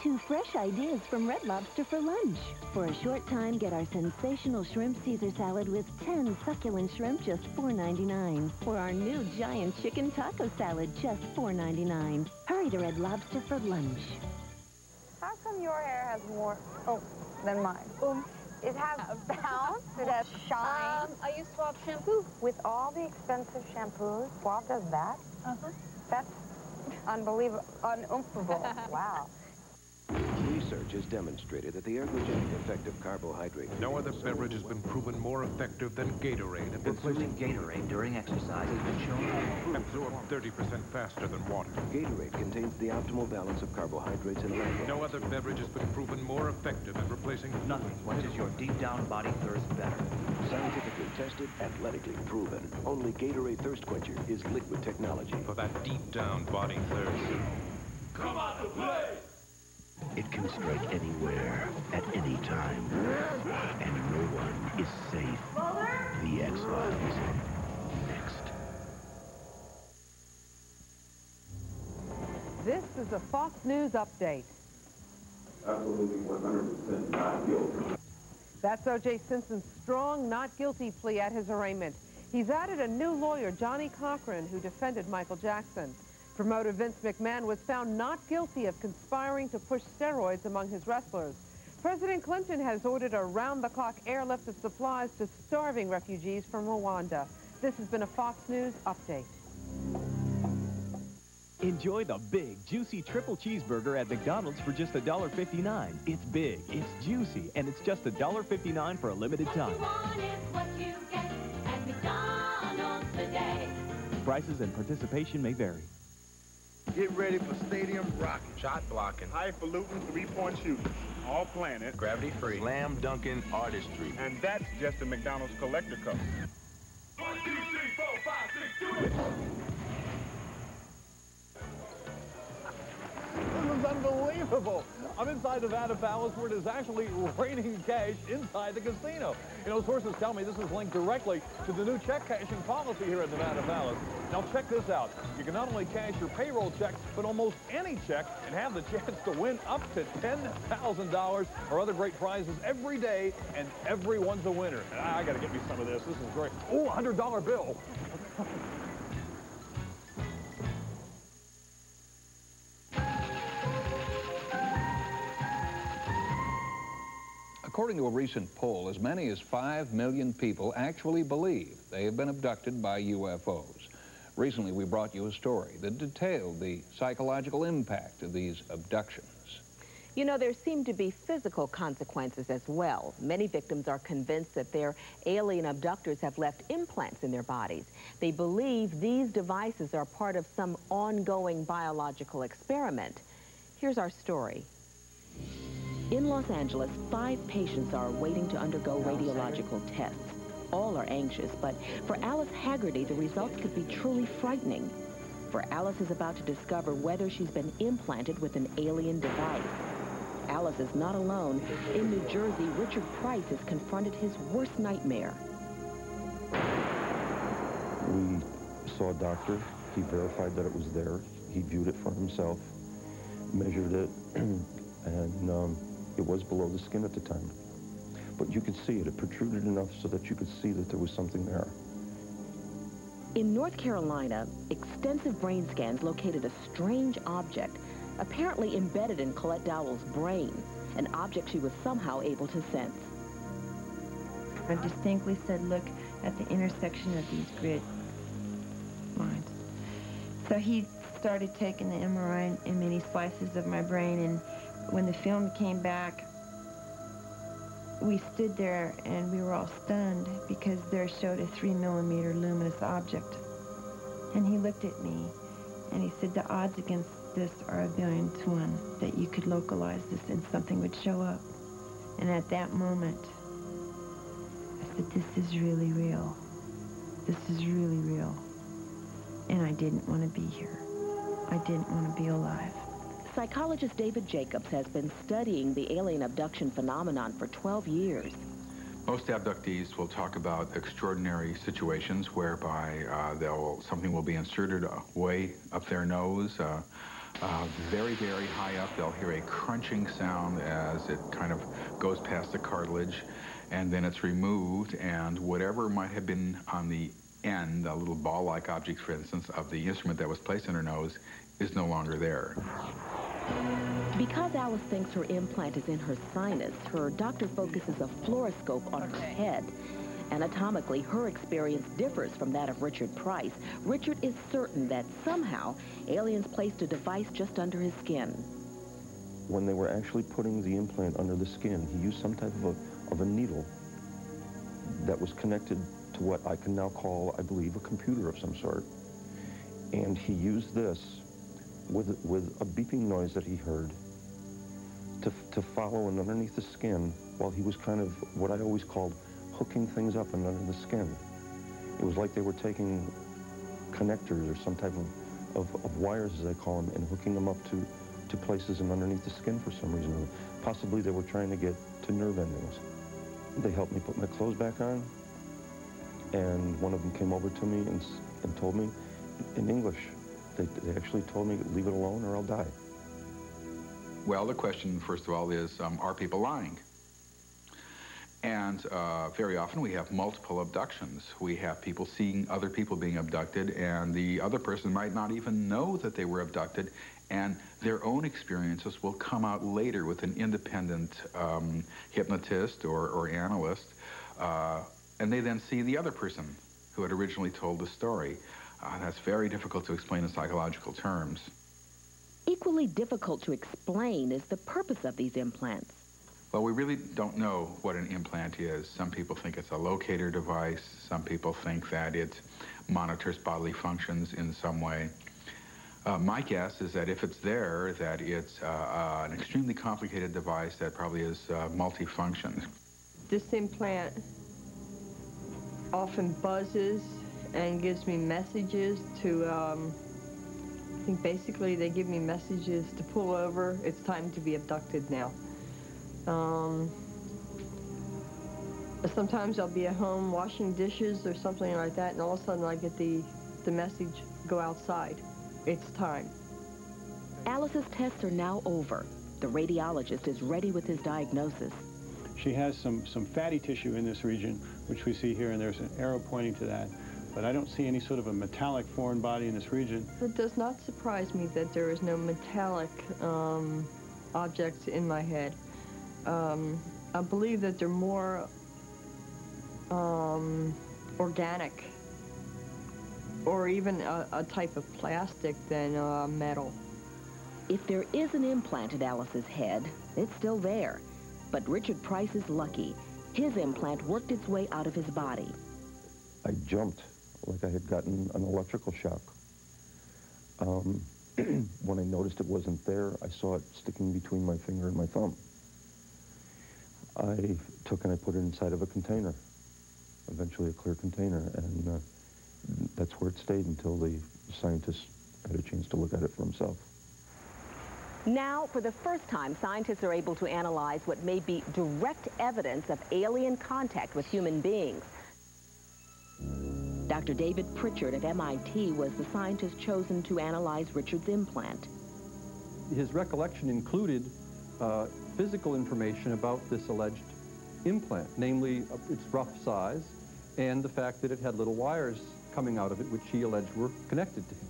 2 fresh ideas from Red Lobster for lunch. For a short time, get our sensational shrimp Caesar salad with 10 succulent shrimp, just $4.99. Or our new giant chicken taco salad, just $4.99. Hurry to Red Lobster for lunch. How come your hair has more than mine? It has bounce, it has shine. I use Suave shampoo. With all the expensive shampoos, Suave does that? That's unbelievable, unoomphable. Wow. Research has demonstrated that the ergogenic effect of carbohydrate... No other beverage has been proven more effective than Gatorade at replacing Gatorade during exercise has been shown to absorb 30% faster than water. Gatorade contains the optimal balance of carbohydrates and electrolytes. No other beverage has been proven more effective at replacing... Nothing quenches your deep-down body thirst better. Scientifically tested, athletically proven. Only Gatorade Thirst Quencher is liquid technology. For that deep-down body thirst. Come on to play! It can strike anywhere, at any time, and no one is safe. The X-Files. Next. This is a Fox News update. Absolutely 100% not guilty. That's O.J. Simpson's strong not guilty plea at his arraignment. He's added a new lawyer, Johnny Cochran, who defended Michael Jackson. Promoter Vince McMahon was found not guilty of conspiring to push steroids among his wrestlers. President Clinton has ordered a round-the-clock airlift of supplies to starving refugees from Rwanda. This has been a Fox News update. Enjoy the big, juicy triple cheeseburger at McDonald's for just $1.59. It's big, it's juicy, and it's just $1.59 for a limited time. What you want is what you get at McDonald's today. Prices and participation may vary. Get ready for stadium rocking, shot blocking, highfalutin three-point shooting, all planet, gravity-free, slam dunking artistry. And that's just the McDonald's Collector Cup. 1, 2, 3, 4, 5, 6, do it! This is unbelievable. I'm inside Nevada Palace where it is actually raining cash inside the casino. You know, sources tell me this is linked directly to the new check cashing policy here at Nevada Palace. Now check this out. You can not only cash your payroll checks, but almost any check and have the chance to win up to $10,000 or other great prizes every day, and everyone's a winner. And I got to get me some of this. This is great. Oh, $100 bill. According to a recent poll, as many as 5 million people actually believe they have been abducted by UFOs. Recently, we brought you a story that detailed the psychological impact of these abductions. You know, there seem to be physical consequences as well. Many victims are convinced that their alien abductors have left implants in their bodies. They believe these devices are part of some ongoing biological experiment. Here's our story. In Los Angeles, 5 patients are waiting to undergo radiological tests. All are anxious, but for Alice Haggerty, the results could be truly frightening. For Alice is about to discover whether she's been implanted with an alien device. Alice is not alone. In New Jersey, Richard Price has confronted his worst nightmare. We saw a doctor. He verified that it was there. He viewed it for himself, measured it, and it was below the skin at the time. But you could see it. It protruded enough so that you could see that there was something there. In North Carolina, extensive brain scans located a strange object, apparently embedded in Colette Dowell's brain, an object she was somehow able to sense. I distinctly said, look at the intersection of these grid lines. So he started taking the MRI in many slices of my brain, and when the film came back, we stood there and we were all stunned because there showed a 3mm luminous object. And he looked at me and he said, the odds against this are 1,000,000 to 1 that you could localize this and something would show up. And at that moment, I said, this is really real. This is really real. And I didn't want to be here. I didn't want to be alive. Psychologist David Jacobs has been studying the alien abduction phenomenon for 12 years. Most abductees will talk about extraordinary situations whereby something will be inserted way up their nose, very, very high up. They'll hear a crunching sound as it kind of goes past the cartilage, and then it's removed, and whatever might have been on the end, a little ball-like object, for instance, of the instrument that was placed in her nose, is no longer there. Because Alice thinks her implant is in her sinus, her doctor focuses a fluoroscope on her head. Anatomically, her experience differs from that of Richard Price. Richard is certain that somehow aliens placed a device just under his skin. When they were actually putting the implant under the skin, he used some type of a needle that was connected to what I can now call, I believe, a computer of some sort. And he used this with a beeping noise that he heard to follow and underneath the skin while he was kind of what I always called hooking things up and under the skin. It was like they were taking connectors or some type of wires, as they call them, and hooking them up to places and underneath the skin for some reason. Possibly they were trying to get to nerve endings. They helped me put my clothes back on, and one of them came over to me and told me in English, they actually told me, leave it alone or I'll die. Well, the question, first of all, is, are people lying? And very often we have multiple abductions. We have people seeing other people being abducted, and the other person might not even know that they were abducted, and their own experiences will come out later with an independent hypnotist or analyst, and they then see the other person who had originally told the story. That's very difficult to explain in psychological terms. Equally difficult to explain is the purpose of these implants. Well, we really don't know what an implant is. Some people think it's a locator device. Some people think that it monitors bodily functions in some way. My guess is that if it's there, that it's an extremely complicated device that probably is multifunction. This implant often buzzes and gives me messages to, I think basically they give me messages to pull over. It's time to be abducted now. Sometimes I'll be at home washing dishes or something like that, and all of a sudden I get the message, go outside. It's time. Alice's tests are now over. The radiologist is ready with his diagnosis. She has some fatty tissue in this region, which we see here, and there's an arrow pointing to that. But I don't see any sort of a metallic foreign body in this region. It does not surprise me that there is no metallic objects in my head. I believe that they're more organic, or even a type of plastic than metal. If there is an implant in Alice's head, it's still there. But Richard Price is lucky. His implant worked its way out of his body. I jumped like I had gotten an electrical shock. When I noticed it wasn't there, I saw it sticking between my finger and my thumb. I took and I put it inside of a container, eventually a clear container, and that's where it stayed until the scientist had a chance to look at it for himself. Now, for the first time, scientists are able to analyze what may be direct evidence of alien contact with human beings. Dr. David Pritchard of MIT was the scientist chosen to analyze Richard's implant. His recollection included physical information about this alleged implant, namely its rough size and the fact that it had little wires coming out of it, which he alleged were connected to him.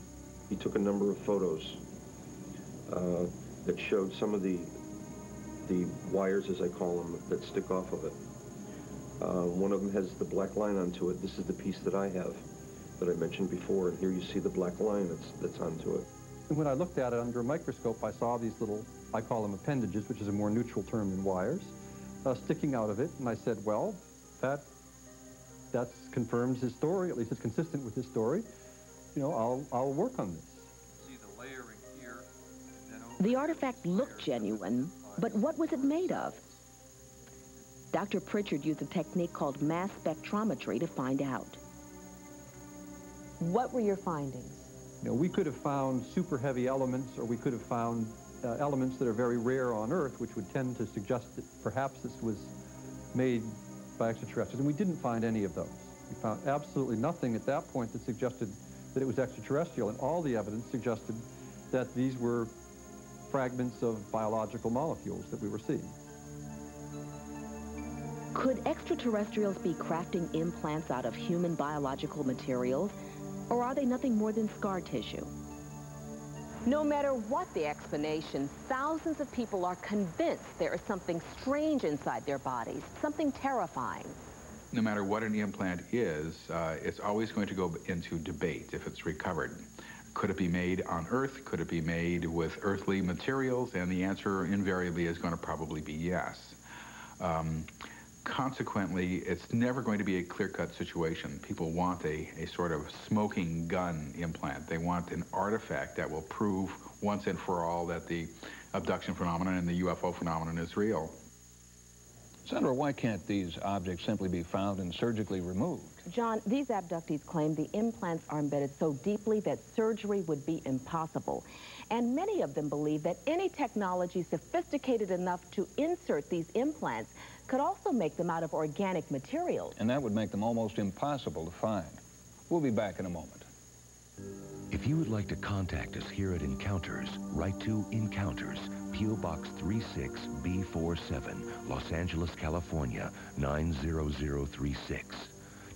He took a number of photos that showed some of the wires, as I call them, that stick off of it. One of them has the black line onto it. This is the piece that I have that I mentioned before, and here you see the black line that's onto it. And when I looked at it under a microscope, I saw these little, I call them appendages, which is a more neutral term than wires, sticking out of it, and I said, well, that confirms his story, at least it's consistent with his story. You know, I'll work on this. See the layering here. The artifact looked genuine, but what was it made of? Dr. Pritchard used a technique called mass spectrometry to find out. What were your findings? You know, we could have found super heavy elements, or we could have found elements that are very rare on Earth, which would tend to suggest that perhaps this was made by extraterrestrials, and we didn't find any of those. We found absolutely nothing at that point that suggested that it was extraterrestrial, and all the evidence suggested that these were fragments of biological molecules that we were seeing. Could extraterrestrials be crafting implants out of human biological materials, or are they nothing more than scar tissue? No matter what the explanation, thousands of people are convinced there is something strange inside their bodies, something terrifying. No matter what an implant is, it's always going to go into debate if it's recovered. Could it be made on Earth? Could it be made with earthly materials? And the answer invariably is going to probably be yes. Consequently, it's never going to be a clear-cut situation. People want a sort of smoking gun implant. They want an artifact that will prove once and for all that the abduction phenomenon and the UFO phenomenon is real. Senator, why can't these objects simply be found and surgically removed? John, these abductees claim the implants are embedded so deeply that surgery would be impossible. And many of them believe that any technology sophisticated enough to insert these implants could also make them out of organic materials. And that would make them almost impossible to find. We'll be back in a moment. If you would like to contact us here at Encounters, write to Encounters, P.O. Box 36B47, Los Angeles, California, 90036.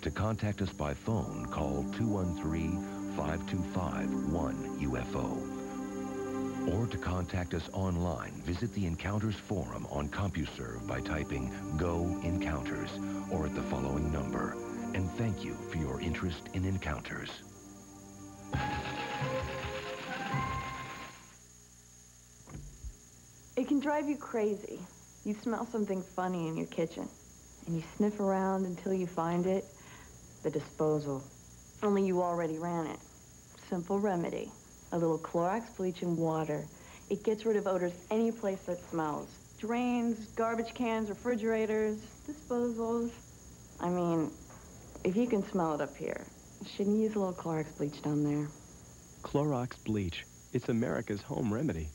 To contact us by phone, call 213-525-1UFO. Or to contact us online, visit the Encounters forum on CompuServe by typing Go Encounters or at the following number. And thank you for your interest in Encounters. It can drive you crazy. You smell something funny in your kitchen, and you sniff around until you find it, the disposal. Only you already ran it. Simple remedy. A little Clorox bleach and water. It gets rid of odors any place that smells. Drains, garbage cans, refrigerators, disposals. I mean, if you can smell it up here, shouldn't you use a little Clorox bleach down there? Clorox bleach. It's America's home remedy.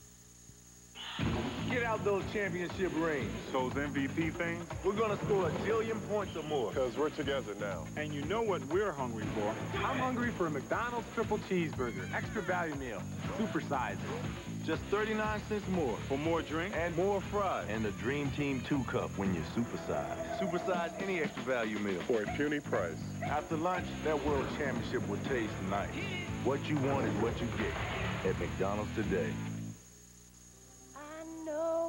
Get out those championship rings. Those MVP things? We're gonna score a jillion points or more. Because we're together now. And you know what we're hungry for. I'm hungry for a McDonald's triple cheeseburger, extra value meal, supersize it. Just 39 cents more. For more drink and more fries. And the Dream Team 2-cup when you supersize. Supersize any extra value meal. For a puny price. After lunch, that world championship will taste nice. What you want is what you get at McDonald's today.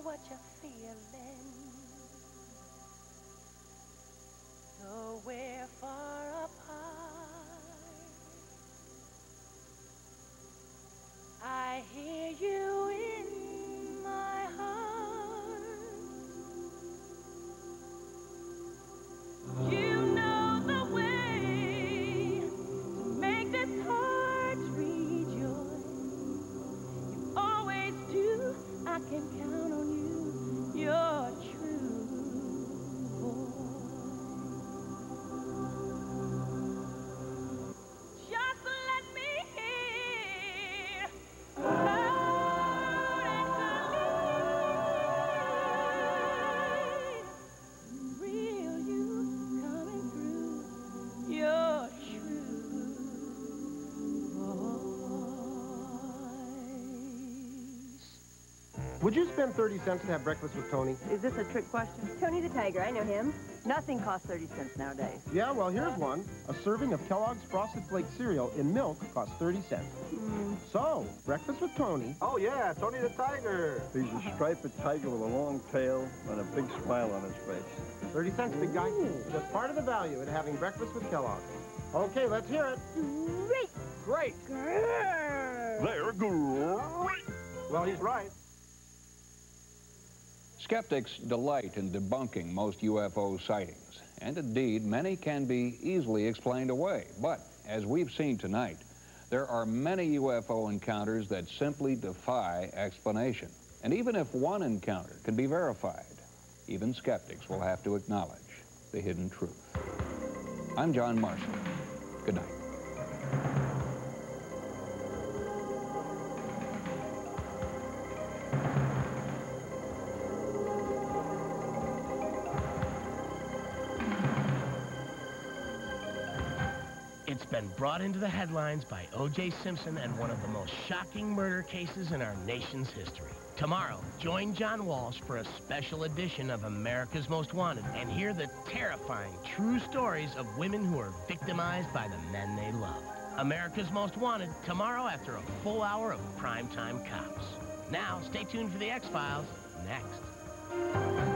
What you're feeling, though we're far apart, I hear you in my heart. You know the way to make this heart rejoice. You always do. I can count on you. You're true, boy. Just let me hear loud and clear. Real you coming through. You're true, Would you spend 30 cents to have breakfast with Tony? Is this a trick question? Tony the Tiger, I know him. Nothing costs 30 cents nowadays. Yeah, well, here's one. A serving of Kellogg's Frosted Flake cereal in milk costs 30 cents. So, breakfast with Tony. Oh, yeah, Tony the Tiger. He's a striped tiger with a long tail and a big smile on his face. 30 cents, big guy. Just part of the value in having breakfast with Kellogg's. Okay, let's hear it. Great. Great. They're great. Well, he's right. Skeptics delight in debunking most UFO sightings, and indeed, many can be easily explained away. But, as we've seen tonight, there are many UFO encounters that simply defy explanation. And even if one encounter can be verified, even skeptics will have to acknowledge the hidden truth. I'm John Marshall. Good night. It's been brought into the headlines by O.J. Simpson and one of the most shocking murder cases in our nation's history. Tomorrow, join John Walsh for a special edition of America's Most Wanted and hear the terrifying true stories of women who are victimized by the men they love. America's Most Wanted, tomorrow after a full hour of primetime cops. Now, stay tuned for the X-Files, next.